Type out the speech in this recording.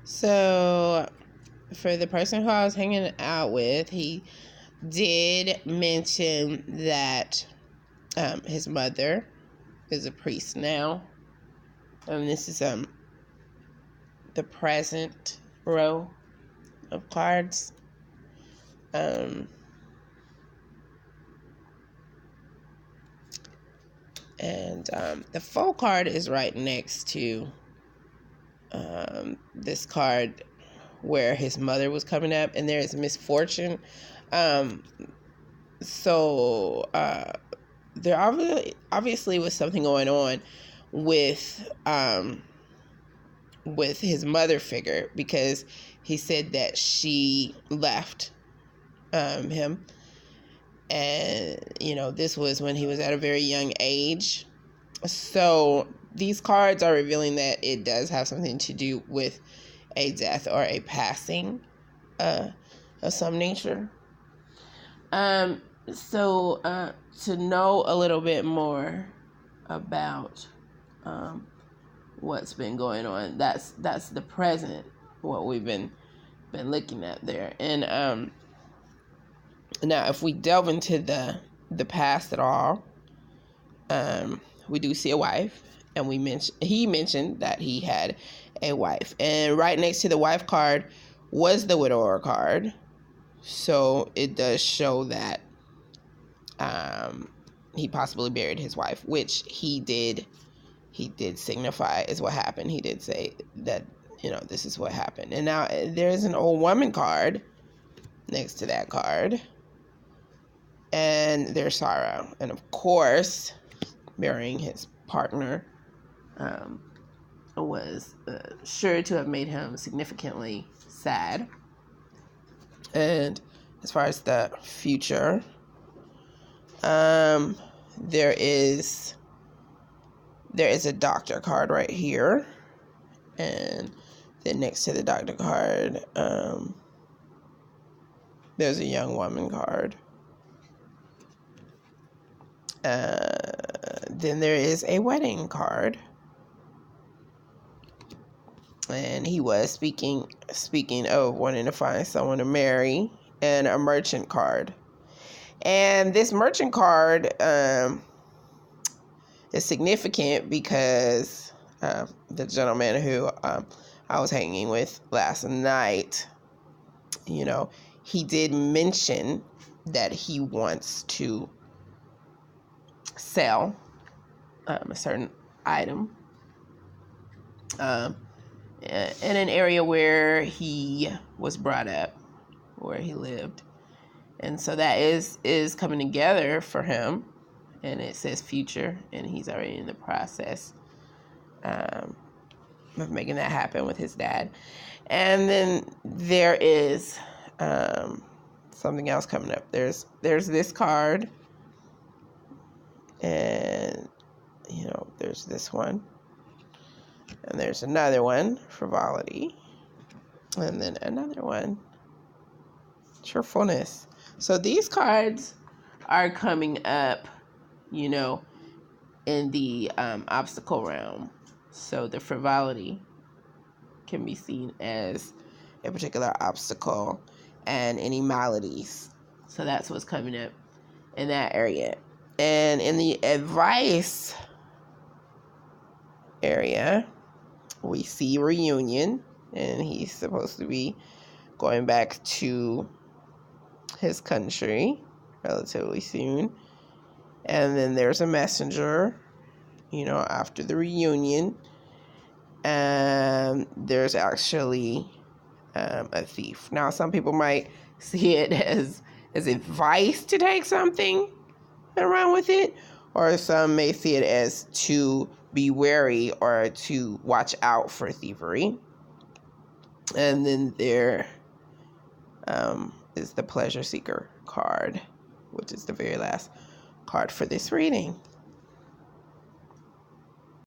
So, for the person who I was hanging out with, he did mention that his mother is a priest now. This is the present row of cards. The full card is right next to this card where his mother was coming up, and there is misfortune. There obviously was something going on with his mother figure, because he said that she left him, and this was when he was at a very young age. So these cards are revealing that it does have something to do with a death or a passing of some nature. So to know a little bit more about what's been going on, that's the present, what we've been looking at there. And now if we delve into the past at all, we do see a wife, and he mentioned that he had a wife, and right next to the wife card was the widower card. So it does show that he possibly buried his wife, which he did signify is what happened. He did say that, this is what happened. And now there's an old woman card next to that card, and there's sorrow. And of course, burying his partner was sure to have made him significantly sad. And as far as the future, there is a doctor card right here, and then next to the doctor card, there's a young woman card. Then there is a wedding card, and he was speaking of wanting to find someone to marry, and a merchant card. And this merchant card is significant because the gentleman who I was hanging with last night, he did mention that he wants to sell a certain item in an area where he was brought up, where he lived. And so that is coming together for him, and it says future, and he's already in the process of making that happen with his dad. And then there is something else coming up. There's this card, and there's this one, and there's another one, frivolity, and then another one, cheerfulness. So these cards are coming up, in the obstacle realm. So the frivolity can be seen as a particular obstacle, and any maladies. So that's what's coming up in that area. And in the advice area, we see reunion, and he's supposed to be going back to his country relatively soon. And then there's a messenger, after the reunion, and there's actually a thief. Now, some people might see it as advice to take something and run with it, or some may see it as to be wary or to watch out for thievery. And then there is the pleasure seeker card, which is the very last card for this reading.